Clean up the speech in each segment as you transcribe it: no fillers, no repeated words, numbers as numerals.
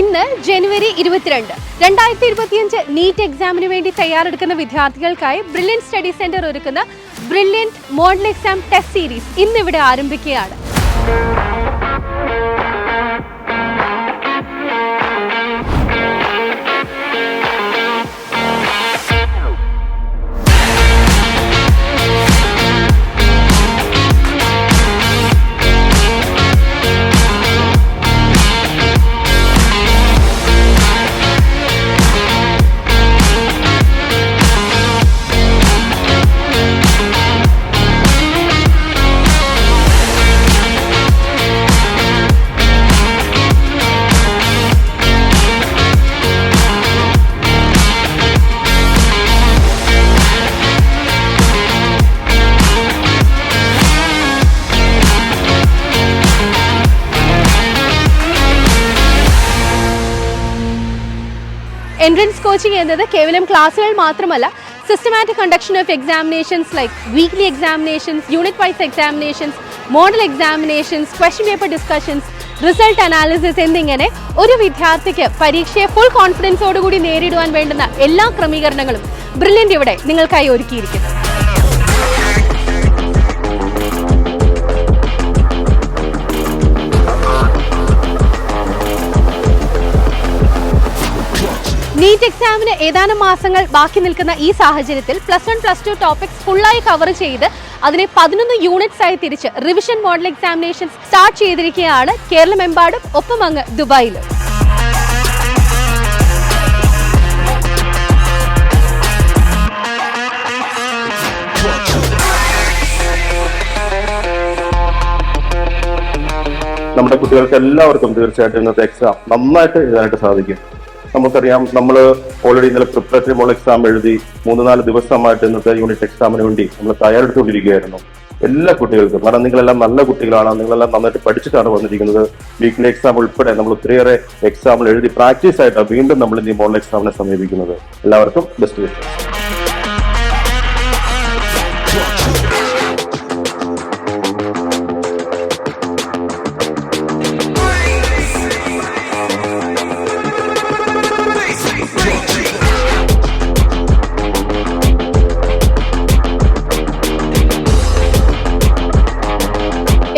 ഇന്ന് ജനുവരി 22 2025 നീറ്റ് എക്സാമിന് വേണ്ടി തയ്യാറെടുക്കുന്ന വിദ്യാർത്ഥികൾക്കായി ബ്രില്യൻറ്റ് സ്റ്റഡി സെന്റർ ഒരുക്കുന്ന brilliant model exam test series ഇന്നിവിടെ ആരംഭിക്കുകയാണ്. എൻട്രൻസ് കോച്ചിങ് എന്നത് കേവലം ക്ലാസ്സുകൾ മാത്രമല്ല, systematic conduction of examinations like weekly examinations, unit wise examinations, model examinations, question paper discussions, result analysis എന്നിങ്ങനെ ഒരു വിദ്യാർത്ഥിക്ക് പരീക്ഷയെ ഫുൾ കോൺഫിഡൻസോടുകൂടി നേരിടുവാൻ വേണ്ടുന്ന എല്ലാ ക്രമീകരണങ്ങളും ബ്രില്യൻറ്റ് ഇവിടെ നിങ്ങൾക്കായി ഒരുക്കിയിരിക്കുന്നു. നീറ്റ് എക്സാമിന് ഏതാനും മാസങ്ങൾ ബാക്കി നിൽക്കുന്ന ഈ സാഹചര്യത്തിൽ +1 +2 ടോപ്പിക്സ് ഫുള്ളായി കവർ ചെയ്ത് അതിനെ 11 യൂണിറ്റ്സ് ആയി തിരിച്ച് റിവിഷൻ മോഡൽ എക്സാമിനേഷൻസ് സ്റ്റാർട്ട് ചെയ്തിരിക്കുകയാണ് കേരളമെമ്പാടും, ഒപ്പം അങ്ങ് ദുബായിലും. നമ്മുടെ കുട്ടികൾക്ക് എല്ലാവർക്കും തീർച്ചയായിട്ടും ഇന്നത്തെ എക്സാം നന്നായിട്ട് എഴുതാനായിട്ട് സാധിക്കും. നമുക്കറിയാം, നമ്മൾ ഓൾറെഡി ഇന്നലെ പ്രിപ്പറേറ്ററി മോഡൽ എക്സാം എഴുതി 3-4 ദിവസമായിട്ട് ഇന്നത്തെ യൂണിറ്റ് എക്സാമിന് വേണ്ടി നമ്മൾ തയ്യാറെടുത്തുകൊണ്ടിരിക്കുകയായിരുന്നു. എല്ലാ കുട്ടികൾക്കും, കാരണം നിങ്ങളെല്ലാം നല്ല കുട്ടികളാണ്, നിങ്ങളെല്ലാം നന്നായിട്ട് പഠിച്ചിട്ടാണ് വന്നിരിക്കുന്നത്. വീക്ക്ലി എക്സാം ഉൾപ്പെടെ നമ്മൾ ഒത്തിരിയേറെ എക്സാമിൽ എഴുതി പ്രാക്ടീസ് ആയിട്ടാണ് വീണ്ടും നമ്മൾ ഈ മോഡൽ എക്സാമിനെ സമീപിക്കുന്നത്. എല്ലാവർക്കും ബെസ്റ്റ് വിഷസ്.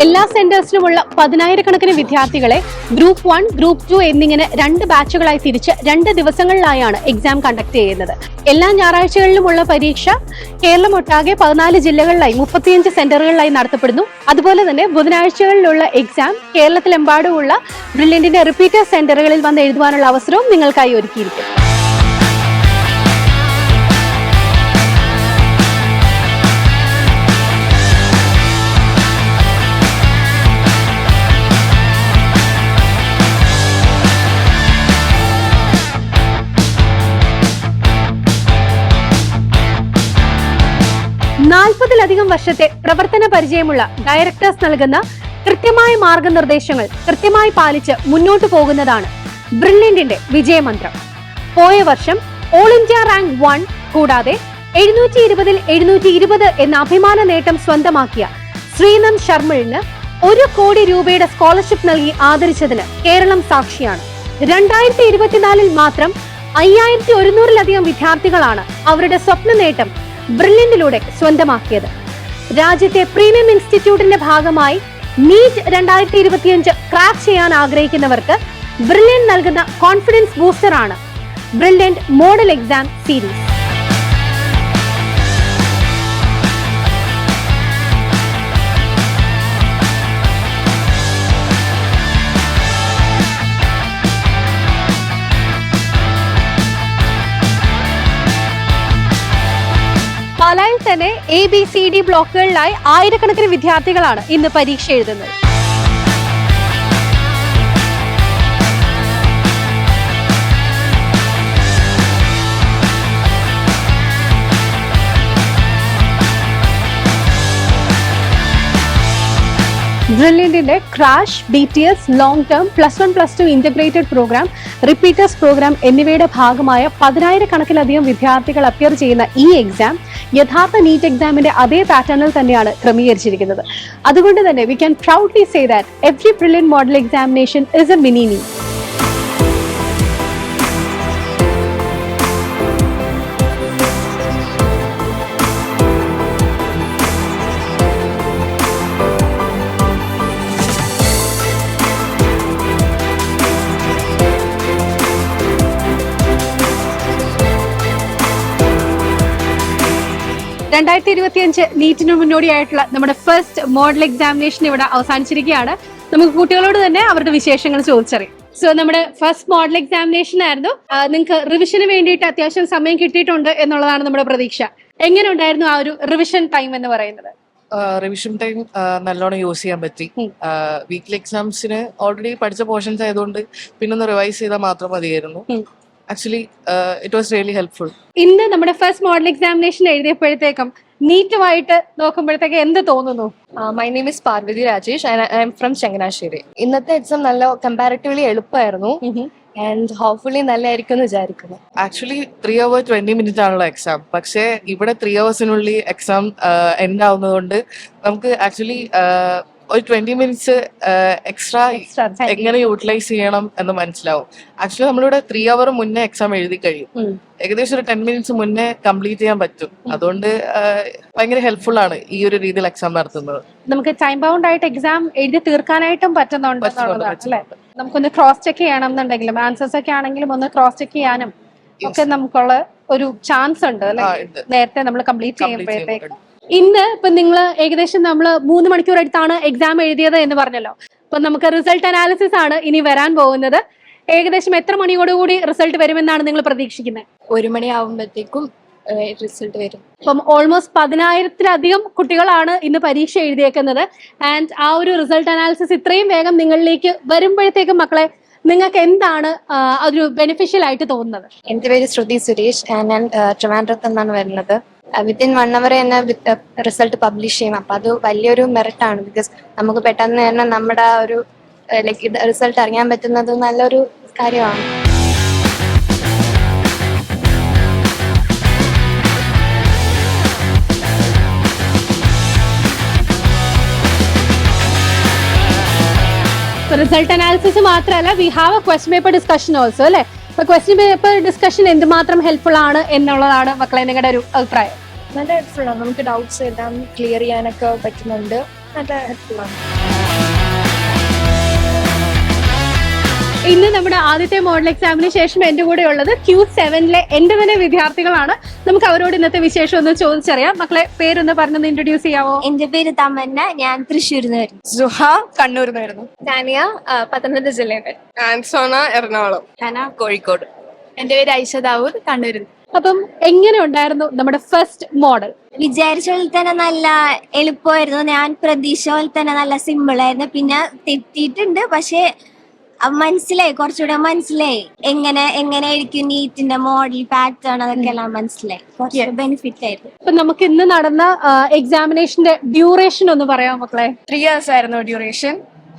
എല്ലാ സെന്റേഴ്സിലുമുള്ള 10,000-കണക്കിന് വിദ്യാർത്ഥികളെ ഗ്രൂപ്പ് 1, ഗ്രൂപ്പ് 2 എന്നിങ്ങനെ 2 ബാച്ചുകളായി തിരിച്ച് 2 ദിവസങ്ങളിലായാണ് എക്സാം കണ്ടക്ട് ചെയ്യുന്നത്. എല്ലാ ഞായറാഴ്ചകളിലുമുള്ള പരീക്ഷ കേരളമൊട്ടാകെ 14 ജില്ലകളിലായി 35 സെന്ററുകളിലായി നടത്തപ്പെടുന്നു. അതുപോലെ തന്നെ ബുധനാഴ്ചകളിലുള്ള എക്സാം കേരളത്തിലെമ്പാടുമുള്ള ബ്രില്യന്റിന്റെ റിപ്പീറ്റർ സെന്ററുകളിൽ വന്ന് എഴുതുവാനുള്ള അവസരവും നിങ്ങൾക്കായി ഒരുക്കിയിരിക്കും. +40 വർഷത്തെ പ്രവർത്തന പരിചയമുള്ള ഡയറക്ടേഴ്സ് നൽകുന്ന കൃത്യമായ മാർഗനിർദ്ദേശങ്ങൾ കൃത്യമായി പാലിച്ച് മുന്നോട്ടു പോകുന്നതാണ് ബ്രില്യന്റിന്റെ വിജയമന്ത്രം. പോയ വർഷം ഓൾ ഇന്ത്യ റാങ്ക് 1 കൂടാതെ 720-ൽ 720 എന്ന അഭിമാന നേട്ടം സ്വന്തമാക്കിയ ശ്രീനന്ദ് ശർമ്മളിന് 1 കോടി രൂപയുടെ സ്കോളർഷിപ്പ് നൽകി ആദരിച്ചതിന് കേരളം സാക്ഷിയാണ്. 2024-ൽ മാത്രം 5100-ലധികം വിദ്യാർത്ഥികളാണ് അവരുടെ സ്വപ്ന നേട്ടം ബ്രില്യന്റിലൂടെ സ്വന്തമാക്കിയത്. രാജ്യത്തെ പ്രീമിയം ഇൻസ്റ്റിറ്റ്യൂട്ടിന്റെ ഭാഗമായി നീറ്റ് 2025 ക്രാക്ക് ചെയ്യാൻ ആഗ്രഹിക്കുന്നവർക്ക് ബ്രില്യന്റ് നൽകുന്ന കോൺഫിഡൻസ് ബൂസ്റ്ററാണ് ബ്രില്യന്റ് മോഡൽ എക്സാം സീരീസ്. പാലായിൽ തന്നെ ABCD ബ്ലോക്കുകളിലായി 1000-കണക്കിന് വിദ്യാർത്ഥികളാണ് ഇന്ന് പരീക്ഷ എഴുതുന്നത്. ബ്രില്യന്റിന്റെ crash, BTS, long term, +1 +2 integrated program, repeaters program എന്നിവയുടെ ഭാഗമായ 10,000-കണക്കിലധികം വിദ്യാർത്ഥികൾ അപ്പിയർ ചെയ്യുന്ന ഈ എക്സാം യഥാർത്ഥ നീറ്റ് എക്സാമിന്റെ അതേ പാറ്റേണിൽ തന്നെയാണ് ക്രമീകരിച്ചിരിക്കുന്നത്. അതുകൊണ്ട് തന്നെ we can proudly say that every brilliant model examination is a mini NEET. 2025 നീറ്റിന് മുന്നോടിയായിട്ടുള്ള നമ്മുടെ ഫസ്റ്റ് മോഡൽ എക്സാമിനേഷൻ ഇവിടെ അവസാനിച്ചിരിക്കുകയാണ്. നമുക്ക് കുട്ടികളോട് തന്നെ അവരുടെ വിശേഷങ്ങൾ ചോദിച്ചറിയാം. സോ നമ്മുടെ ഫസ്റ്റ് മോഡൽ എക്സാമിനേഷൻ ആയിരുന്നു. നിങ്ങൾക്ക് റിവിഷന് വേണ്ടിയിട്ട് അത്യാവശ്യം സമയം കിട്ടിയിട്ടുണ്ട് എന്നുള്ളതാണ് നമ്മുടെ പ്രതീക്ഷ. എങ്ങനെ ഉണ്ടായിരുന്നു ആ ഒരു റിവിഷൻ ടൈം എന്ന് പറയുന്നത്? റിവിഷൻ ടൈം നല്ലോണം യൂസ് ചെയ്യാൻ പറ്റി. വീക്ക്ലി എക്സാംസിന് ഓൾറെഡി പഠിച്ച പോർഷൻസ് ആയതുകൊണ്ട് പിന്നെ ഒന്ന് റിവൈസ് ചെയ്താൽ മാത്രം മതിയായിരുന്നു. Actually it was really helpful. ഇന്ന് നമ്മുടെ ഫസ്റ്റ് മോഡൽ എക്സാമിനേഷൻ എഴുതിയപ്പോഴത്തേക്കും നീറ്റുമായിട്ട് നോക്കുമ്പോഴത്തേക്ക് എന്ത് തോന്നുന്നു? My name is Parvathi Rajesh and I am from Changanassery. ഇന്നത്തെ എക്സാം നല്ല കമ്പാരിറ്റീവ്ലി എളുപ്പമായിരുന്നു ആൻഡ് ഹോപ്പ്ഫുള്ളി നല്ലതായിരിക്കും എന്ന് വിചാരിക്കുന്നു. ആക്ച്വലി 3 hours 20 minutes ആണല്ലോ എക്സാം. പക്ഷേ ഇവിടെ 3 hoursനുള്ളിൽ എക്സാം എൻഡ് ആവുന്നതുകൊണ്ട് നമുക്ക് ആക്ച്വലി ഒരു 20 minutes എക്സ്ട്രാ എങ്ങനെ യൂട്ടിലൈസ് ചെയ്യണം എന്ന് മനസ്സിലാവും. ആക്ച്വലി നമ്മളിവിടെ 3 hour മുന്നേ എക്സാം എഴുതി കഴിയും. ഏകദേശം ഒരു 10 minutes മുന്നേ കംപ്ലീറ്റ് ചെയ്യാൻ പറ്റും. അതുകൊണ്ട് ഭയങ്കര ഹെൽപ്ഫുൾ ആണ് ഈ ഒരു രീതിയിൽ എക്സാം നടത്തുന്നത്. നമുക്ക് ടൈം ബൗണ്ട് ആയിട്ട് എക്സാം എഴുതി തീർക്കാനായിട്ടും പറ്റുന്നുണ്ട് അല്ലേ? നമുക്കൊന്ന് ക്രോസ് ചെക്ക് ചെയ്യണം എന്നുണ്ടെങ്കിലും ആൻസേഴ്സ് ഒക്കെ ആണെങ്കിലും ഒന്ന് ക്രോസ് ചെക്ക് ചെയ്യാനും ഒക്കെ നമുക്കുള്ള ഒരു ചാൻസ് ഉണ്ട് അല്ലെ, നേരത്തെ നമ്മൾ കംപ്ലീറ്റ് ചെയ്യുമ്പോഴത്തേക്ക്. ഇന്ന് ഇപ്പൊ നിങ്ങൾ ഏകദേശം നമ്മൾ 3 മണിക്കൂർ അടുത്താണ് എക്സാം എഴുതിയത് എന്ന് പറഞ്ഞല്ലോ. അപ്പൊ നമുക്ക് റിസൾട്ട് അനാലിസിസ് ആണ് ഇനി വരാൻ പോകുന്നത്. ഏകദേശം എത്ര മണിയോടുകൂടി റിസൾട്ട് വരുമെന്നാണ് നിങ്ങൾ പ്രതീക്ഷിക്കുന്നത്? 1 മണിയാവുമ്പോഴത്തേക്കും റിസൾട്ട് വരും. അപ്പം ഓൾമോസ്റ്റ് 10,000-ലധികം കുട്ടികളാണ് ഇന്ന് പരീക്ഷ എഴുതിയേക്കുന്നത്. ആൻഡ് ആ ഒരു റിസൾട്ട് അനാലിസിസ് ഇത്രയും വേഗം നിങ്ങളിലേക്ക് വരുമ്പോഴത്തേക്കും മക്കളെ നിങ്ങൾക്ക് എന്താണ് അതൊരു ബെനിഫിഷ്യൽ ആയിട്ട് തോന്നുന്നത്? എന്റെ പേര് ശ്രുതി സുരേഷ്. ഞാൻ ട്രിവാൻഡ്രത്ത് നിന്നാണ് വരുന്നത്. വിത്തിൻ 1 hour തന്നെ റിസൾട്ട് പബ്ലിഷ് ചെയ്യും. അപ്പൊ അത് വലിയൊരു മെറിറ്റ് ആണ്. ബിക്കോസ് നമുക്ക് പെട്ടെന്ന് തന്നെ നമ്മുടെ ഒരു ലൈക്ക് റിസൾട്ട് അറിയാൻ പറ്റുന്നത് നല്ലൊരു കാര്യമാണ്. റിസൾട്ട് അനാലിസിസ് മാത്രമല്ല, we have A question paper discussion also അല്ലെ? അപ്പൊ ക്വസ്റ്റ്യൻ പേപ്പർ ഡിസ്കഷൻ എന്തുമാത്രം ഹെൽപ്ഫുൾ ആണ് എന്നുള്ളതാണ് മക്കളെ നിങ്ങളുടെ ഒരു അഭിപ്രായം? നല്ല ഹെൽപ്ഫുൾ ആണ്. നമുക്ക് ഡൗട്ട്സ് എല്ലാം ക്ലിയർ ചെയ്യാനൊക്കെ പറ്റുന്നുണ്ട്. നല്ല ഹെൽപ്ഫുൾ ആണ്. ഇന്ന് നമ്മുടെ ആദ്യത്തെ മോഡൽ എക്സാമിന് ശേഷം എന്റെ കൂടെ ഉള്ളത് Q7-ലെ എന്റെ തന്നെ വിദ്യാർത്ഥികളാണ്. നമുക്ക് അവരോട് ഇന്നത്തെ വിശേഷം ഒന്ന് ചോദിച്ചറിയാം. മക്കളെ പേരൊന്ന് പറഞ്ഞൊന്ന് ഇൻട്രൊഡ്യൂസ് ചെയ്യാവോ? എന്റെ പേര് തമന്ന, ഞാൻ തൃശ്ശൂരിൽ നിന്ന് വരുന്നു. സുഹ കണ്ണൂരിൽ നിന്ന് വരുന്നു. താനിയ പത്തനംതിട്ട ജില്ലയിൽ നിന്ന്. ആൻസോണ എറണാകുളം. ഹന കോഴിക്കോട്. എന്റെ പേര് ഐഷ ദാവൂദ്, കണ്ണൂരിൽ. അപ്പം എങ്ങനെ ഉണ്ടായിരുന്നു നമ്മുടെ ഫസ്റ്റ് മോഡൽ? വിചാരിച്ച പോലെ തന്നെ നല്ല എളുപ്പമായിരുന്നു. ഞാൻ പ്രതീക്ഷ പോലെ തന്നെ നല്ല സിമ്പിൾ ആയിരുന്നു. പിന്നെ തെറ്റിയിട്ടുണ്ട്, പക്ഷെ മനസ്സിലായി, കുറച്ചുകൂടെ മനസ്സിലായി എങ്ങനെയായിരിക്കും നീറ്റിന്റെ മോഡൽ പാറ്റേൺ അതൊക്കെ എല്ലാം മനസ്സിലായി. കുറച്ച് ബെനിഫിറ്റ് ആയിരുന്നു. അപ്പൊ നമുക്ക് ഇന്ന് നടന്ന എക്സാമിനേഷന്റെ ഡ്യൂറേഷൻ ഒന്ന് പറയാം മക്കളെ? 3 hours ആയിരുന്നു ഡ്യൂറേഷൻ.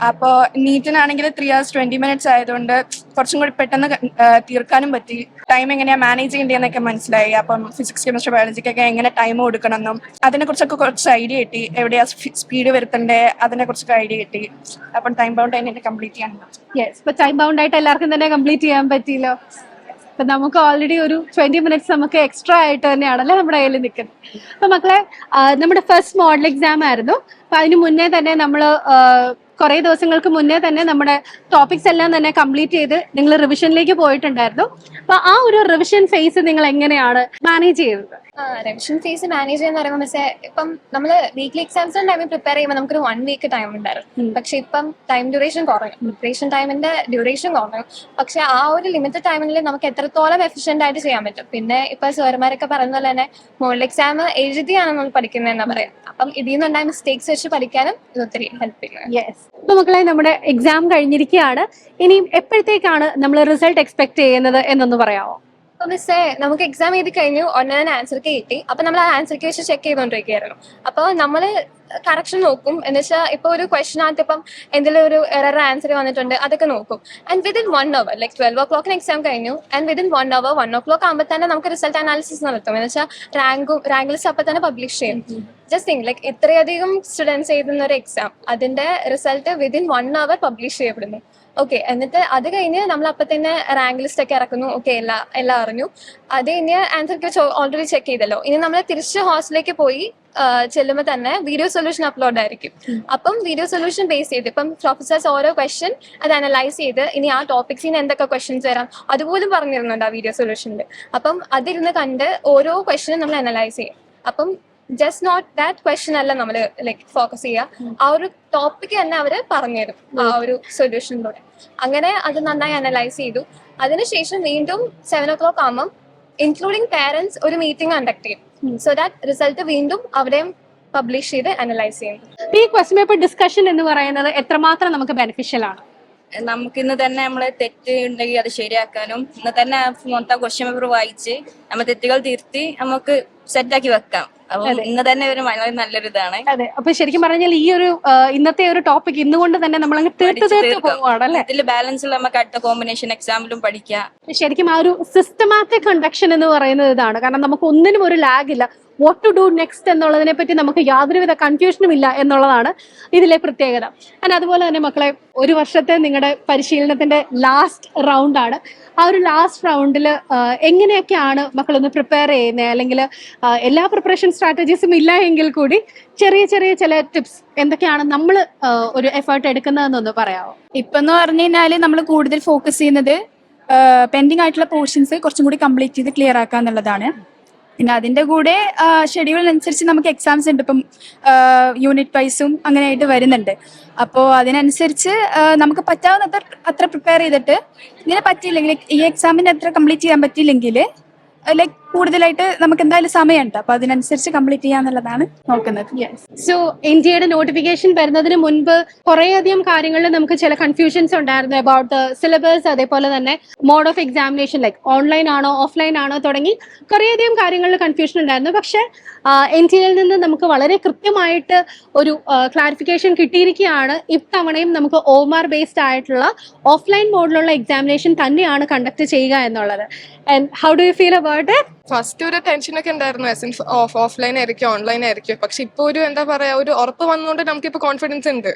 അപ്പോൾ നീറ്റിനാണെങ്കിൽ 3 hours 20 minutes ആയതുകൊണ്ട് കുറച്ചും കൂടി പെട്ടെന്ന് തീർക്കാനും പറ്റി. ടൈം എങ്ങനെയാണ് മാനേജ് ചെയ്യേണ്ടതെന്നൊക്കെ മനസ്സിലായി. അപ്പം ഫിസിക്സ് കെമിസ്ട്രി ബയോളജിക്കൊക്കെ എങ്ങനെ ടൈം കൊടുക്കണമെന്നും അതിനെക്കുറിച്ചൊക്കെ കുറച്ച് ഐഡിയ കിട്ടി. എവിടെയാ സ്പീഡ് വരുത്തണ്ടേ അതിനെ കുറിച്ചൊക്കെ ഐഡിയ കിട്ടി. അപ്പം ടൈം ബൗണ്ട് അതിനെ കംപ്ലീറ്റ് ചെയ്യാൻ പറ്റും. യെസ്, ഇപ്പൊ ടൈം ബൗണ്ട് ആയിട്ട് എല്ലാവർക്കും തന്നെ കംപ്ലീറ്റ് ചെയ്യാൻ പറ്റിയല്ലോ. അപ്പൊ നമുക്ക് ഓൾറെഡി ഒരു 20 minutes നമുക്ക് എക്സ്ട്രാ ആയിട്ട് തന്നെയാണല്ലേ നമ്മുടെ കയ്യിൽ നിൽക്കുന്നത്. അപ്പൊ മക്കളെ നമ്മുടെ ഫസ്റ്റ് മോഡൽ എക്സാം ആയിരുന്നു. അപ്പൊ അതിന് മുന്നേ തന്നെ നമ്മള് കുറെ ദിവസങ്ങൾക്ക് മുന്നേ തന്നെ നമ്മുടെ ടോപ്പിക്സ് എല്ലാം തന്നെ കംപ്ലീറ്റ് ചെയ്ത് നിങ്ങൾ റിവിഷനിലേക്ക് പോയിട്ടുണ്ടായിരുന്നു. അപ്പൊ ആ ഒരു റിവിഷൻ ഫേസ് നിങ്ങൾ എങ്ങനെയാണ് മാനേജ് ചെയ്തത്? റിവിഷൻ ഫേസ് മാനേജ് ചെയ്യാന്ന് പറയുമ്പോൾ പക്ഷേ ഇപ്പം നമ്മള് വീക്ക്ലി എക്സാംസിന്റെ ടൈമിൽ പ്രിപ്പയർ ചെയ്യുമ്പോൾ നമുക്കൊരു 1 week ടൈം ഉണ്ടായിരുന്നു. പക്ഷെ ഇപ്പം ടൈം ഡ്യൂറേഷൻ കുറയും, പ്രിപ്പറേഷൻ ടൈമിന്റെ ഡ്യൂറേഷൻ കുറയും. പക്ഷെ ആ ഒരു ലിമിറ്റഡ് ടൈമിൽ നമുക്ക് എത്രത്തോളം എഫിഷ്യന്റ് ആയിട്ട് ചെയ്യാൻ പറ്റും. പിന്നെ ഇപ്പൊ സാറുമാരൊക്കെ പറയുന്ന പോലെ തന്നെ മോഡൽ എക്സാം എഴുതിയാണ് നമ്മൾ പഠിക്കുന്നതെന്നാ പറയാം. അപ്പം ഇതിൽ നിന്നുണ്ടായ മിസ്റ്റേക്സ് വെച്ച് പഠിക്കാനും ഇത് ഒത്തിരി ഹെൽപ്പ് ചെയ്യുന്നത്. യെസ്. അപ്പൊ മക്കളെ നമ്മുടെ എക്സാം കഴിഞ്ഞിരിക്കുകയാണ്. ഇനിയും എപ്പോഴത്തേക്കാണ് നമ്മൾ റിസൾട്ട് എക്സ്പെക്ട് ചെയ്യുന്നത് എന്നൊന്ന് പറയാമോ? അപ്പൊ മിസ്സേ നമുക്ക് എക്സാം എഴുതി കഴിഞ്ഞു, ഒന്നേ ആൻസർ കിട്ടി. അപ്പൊ നമ്മൾ ആ ആൻസർ വെച്ച് ചെക്ക് ചെയ്തോണ്ടിരിക്കുകയായിരുന്നു. അപ്പൊ നമ്മള് കറക്ഷൻ നോക്കും. എന്ന് വെച്ചാൽ ഇപ്പൊ ഒരു ക്വസ്റ്റിനകത്ത് ഇപ്പം എന്തെങ്കിലും ഒരു എറർ ആൻസർ വന്നിട്ടുണ്ട് അതൊക്കെ നോക്കും. And within 1 hour like 12 o'clock exam കഴിഞ്ഞു. ആൻഡ് വിതിൻ 1 hour 1 o'clock ആകുമ്പോൾ തന്നെ നമുക്ക് റിസൾട്ട് അനാലിസിസ് നടത്തും. എന്ന് വെച്ചാൽ റാങ്ക് ലിസ്റ്റ് അപ്പൊ തന്നെ പബ്ലിഷ് ചെയ്യും. ജസ്റ്റ് തിങ്ക് ലൈക്ക് ഇത്രയധികം സ്റ്റുഡൻസ് എഴുതുന്ന ഒരു എക്സാം, അതിന്റെ റിസൾട്ട് വിതിൻ 1 hour പബ്ലിഷ് ചെയ്യപ്പെടുന്നു. ഓക്കെ, എന്നിട്ട് അത് കഴിഞ്ഞ് നമ്മൾ അപ്പൊ തന്നെ റാങ്ക് ലിസ്റ്റ് ഒക്കെ ഇറക്കുന്നു. ഓക്കെ, എല്ലാം അറിഞ്ഞു. അത് കഴിഞ്ഞ് ആൻസർ ഓൾറെഡി ചെക്ക് ചെയ്തല്ലോ. ഇനി നമ്മൾ തിരിച്ച് ഹോസ്റ്റലിലേക്ക് പോയി ചെല്ലുമ്പോൾ തന്നെ വീഡിയോ സൊല്യൂഷൻ അപ്ലോഡ് ആയിരിക്കും. അപ്പം വീഡിയോ സൊല്യൂഷൻ ബേസ് ചെയ്ത് ഇപ്പം പ്രൊഫസേഴ്സ് ഓരോ ക്വസ്റ്റ്യൻ അത് അനലൈസ് ചെയ്ത് ഇനി ആ ടോപ്പിക്സിന് എന്തൊക്കെ ക്വസ്റ്റ്യൻസ് വരാം അതുപോലും പറഞ്ഞിരുന്നുണ്ട് ആ വീഡിയോ സൊല്യൂഷനിൽ. അപ്പം അതിരുന്ന് കണ്ട് ഓരോ ക്വസ്റ്റ്യനും നമ്മൾ അനലൈസ് ചെയ്യും. അപ്പം ജസ്റ്റ് നോട്ട് ദാറ്റ് ക്വസ്റ്റ്യൻ അല്ല നമ്മൾ ലൈക്ക് ഫോക്കസ് ചെയ്യുക, ആ ഒരു ടോപ്പിക് തന്നെ അവർ പറഞ്ഞുതരും ആ ഒരു സൊല്യൂഷനിലൂടെ. അങ്ങനെ അത് നന്നായി അനലൈസ് ചെയ്തു. അതിനുശേഷം വീണ്ടും 7 o'clock ആകുമ്പം ഇൻക്ലൂഡിങ് പാരന്റ്സ് ഒരു മീറ്റിംഗ് കണ്ടക്ട് ചെയ്യും. സോ ദാറ്റ് റിസൾട്ട് വീണ്ടും അവിടെയും പബ്ലിഷ് ചെയ്ത് അനലൈസ് ചെയ്യും. ഈ ക്വസ്റ്റ്യൻ പേപ്പർ ഡിസ്കഷൻ എന്ന് പറയുന്നത് എത്രമാത്രം നമുക്ക് ബെനിഫിഷ്യൽ ആണ്? നമുക്ക് ഇന്ന് തന്നെ നമ്മളെ തെറ്റ് ഉണ്ടെങ്കിൽ അത് ശരിയാക്കാനും, ഇന്ന് തന്നെ മൊത്തം ക്വസ്റ്റ്യൻ പേപ്പർ വായിച്ച് നമ്മൾ തെറ്റുകൾ തിരുത്തി നമുക്ക് സെറ്റാക്കി വെക്കാം. അപ്പൊ ഇന്ന് തന്നെ ഒരു വളരെ നല്ലൊരു ഇതാണ്. അതെ, അപ്പൊ ശരിക്കും പറഞ്ഞാൽ ഈ ഒരു ഇന്നത്തെ ഒരു ടോപ്പിക് ഇന്നുകൊണ്ട് തന്നെ നമ്മൾ അങ്ങ് തീർത്ത് പോവാണ് അല്ലെ. ഇതിൽ ബാലൻസ് നമുക്ക് അടുത്ത കോമ്പിനേഷൻ എക്സാമിലും പഠിക്കാം. ശരിക്കും ആ ഒരു സിസ്റ്റമാറ്റിക് കണ്ടക്ഷൻ എന്ന് പറയുന്നത് ഇതാണ്. കാരണം നമുക്ക് ഒന്നിനും ഒരു ലാഗ് ഇല്ല. വാട്ട് ടു ഡു നെക്സ്റ്റ് എന്നുള്ളതിനെ പറ്റി നമുക്ക് യാതൊരുവിധ കൺഫ്യൂഷനും ഇല്ല എന്നുള്ളതാണ് ഇതിലെ പ്രത്യേകത. ആൻഡ് അതുപോലെ തന്നെ മക്കളെ, ഒരു വർഷത്തെ നിങ്ങളുടെ പരിശീലനത്തിന്റെ ലാസ്റ്റ് റൗണ്ടാണ്. ആ ഒരു ലാസ്റ്റ് റൗണ്ടിൽ എങ്ങനെയൊക്കെയാണ് മക്കളൊന്ന് പ്രിപ്പയർ ചെയ്യുന്നത്? അല്ലെങ്കിൽ എല്ലാ പ്രിപ്പറേഷൻ സ്ട്രാറ്റജീസും ഇല്ല എങ്കിൽ കൂടി ചെറിയ ചെറിയ ചില ടിപ്സ് എന്തൊക്കെയാണ് നമ്മൾ ഒരു എഫേർട്ട് എടുക്കുന്നതെന്നൊന്ന് പറയാമോ? ഇപ്പം എന്ന് പറഞ്ഞു കഴിഞ്ഞാൽ നമ്മൾ കൂടുതൽ ഫോക്കസ് ചെയ്യുന്നത് പെൻഡിങ് ആയിട്ടുള്ള പോർഷൻസ് കുറച്ചും കൂടി കംപ്ലീറ്റ് ചെയ്ത് ക്ലിയർ ആക്കുക എന്നുള്ളതാണ്. പിന്നെ അതിൻ്റെ കൂടെ ഷെഡ്യൂളിനനുസരിച്ച് നമുക്ക് എക്സാംസ് ഉണ്ട്. ഇപ്പം യൂണിറ്റ് വൈസും അങ്ങനെയായിട്ട് വരുന്നുണ്ട്. അപ്പോൾ അതിനനുസരിച്ച് നമുക്ക് പറ്റാവുന്ന അത്ര പ്രിപ്പയർ ചെയ്തിട്ട് ഇങ്ങനെ പറ്റിയില്ലെങ്കിൽ ഈ എക്സാമിന് അത്ര കംപ്ലീറ്റ് ചെയ്യാൻ പറ്റിയില്ലെങ്കിൽ ലൈക്ക് കൂടുതലായിട്ട് നമുക്ക് എന്തായാലും സമയമുണ്ട്. അപ്പൊ അതിനനുസരിച്ച് കംപ്ലീറ്റ് ചെയ്യാന്നുള്ളതാണ് നോക്കുന്നത്. സോ ഇന്ത്യയുടെ നോട്ടിഫിക്കേഷൻ വരുന്നതിന് മുൻപ് കുറേയധികം കാര്യങ്ങളിൽ നമുക്ക് ചില കൺഫ്യൂഷൻസ് ഉണ്ടായിരുന്നു അബൌട്ട് ദ സിലബസ്, അതേപോലെ തന്നെ mode of examination, like online ആണോ ഓഫ്ലൈൻ ആണോ തുടങ്ങി കുറേയധികം കാര്യങ്ങളിൽ കൺഫ്യൂഷൻ ഉണ്ടായിരുന്നു. പക്ഷെ ഇന്ത്യയിൽ നിന്ന് നമുക്ക് വളരെ കൃത്യമായിട്ട് ഒരു ക്ലാരിഫിക്കേഷൻ കിട്ടിയിരിക്കുകയാണ്. ഇത്തവണയും നമുക്ക് OMR ബേസ്ഡ് ആയിട്ടുള്ള ഓഫ്ലൈൻ മോഡിലുള്ള എക്സാമിനേഷൻ തന്നെയാണ് കണ്ടക്ട് ചെയ്യുക എന്നുള്ളത്. And how do you feel about it? First ഒരു ടെൻഷനൊക്കെ ഉണ്ടായിരുന്നു, ഓഫ്ലൈൻ ആയിരിക്കും ഓൺലൈൻ ആയിരിക്കും. പക്ഷെ ഇപ്പൊ ഒരു എന്താ പറയാ, ഒരു ഉറപ്പ് വന്നുകൊണ്ട് നമുക്ക് ഇപ്പൊ കോൺഫിഡൻസ് ഉണ്ട്.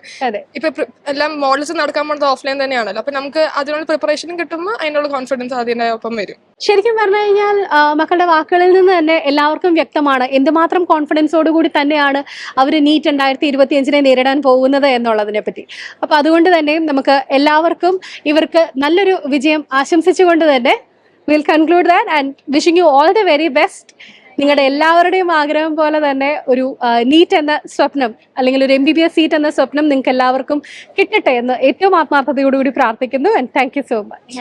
ഇപ്പൊ എല്ലാം മോഡൽസ് നടക്കാൻ പോകുന്നത് ഓഫ്ലൈൻ തന്നെയാണല്ലോ. അപ്പൊ നമുക്ക് അതിനുള്ള പ്രിപ്പറേഷനും കിട്ടുമ്പോൾ അതിനുള്ള കോൺഫിഡൻസ് അതിന്റെ ഒപ്പം വരും. ശരിക്കും പറഞ്ഞു കഴിഞ്ഞാൽ മക്കളുടെ വാക്കുകളിൽ നിന്ന് തന്നെ എല്ലാവർക്കും വ്യക്തമാണ് എന്തുമാത്രം കോൺഫിഡൻസോടുകൂടി തന്നെയാണ് അവർ നീറ്റ് 2025 നേരിടാൻ പോകുന്നത് എന്നുള്ളതിനെ പറ്റി. അപ്പൊ അതുകൊണ്ട് തന്നെ നമുക്ക് എല്ലാവർക്കും ഇവർക്ക് നല്ലൊരു വിജയം ആശംസിച്ചുകൊണ്ട് തന്നെ we'll conclude that and wishing you all the very best. നിങ്ങളുടെ എല്ലാവരുടെയും ആഗ്രഹം പോലെ തന്നെ ഒരു നീറ്റ് എന്ന സ്വപ്നം അല്ലെങ്കിൽ ഒരു MBBS സീറ്റ് എന്ന സ്വപ്നം നിങ്ങൾക്ക് എല്ലാവർക്കും കിട്ടട്ടെ എന്ന് ഏറ്റവും ആത്മാർത്ഥതയോടുകൂടി പ്രാർത്ഥിക്കുന്നു. And thank you so much.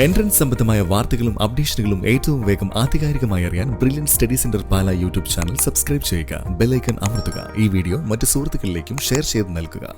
Entrance സംബന്ധമായ വാർത്തകളും അപ്ഡേഷനുകളും ഏറ്റവും വേഗം ആധികാരികമായി അറിയാൻ ബ്രില്യൻ സ്റ്റഡി സെന്റർ പാല യൂട്യൂബ് ചാനൽ സബ്സ്ക്രൈബ് ചെയ്യുക. ബെൽ ഐക്കൺ അമർത്തുക. ഈ വീഡിയോ മറ്റ് സുഹൃത്തുക്കളിലേക്കും ഷെയർ ചെയ്ത് നൽകുക.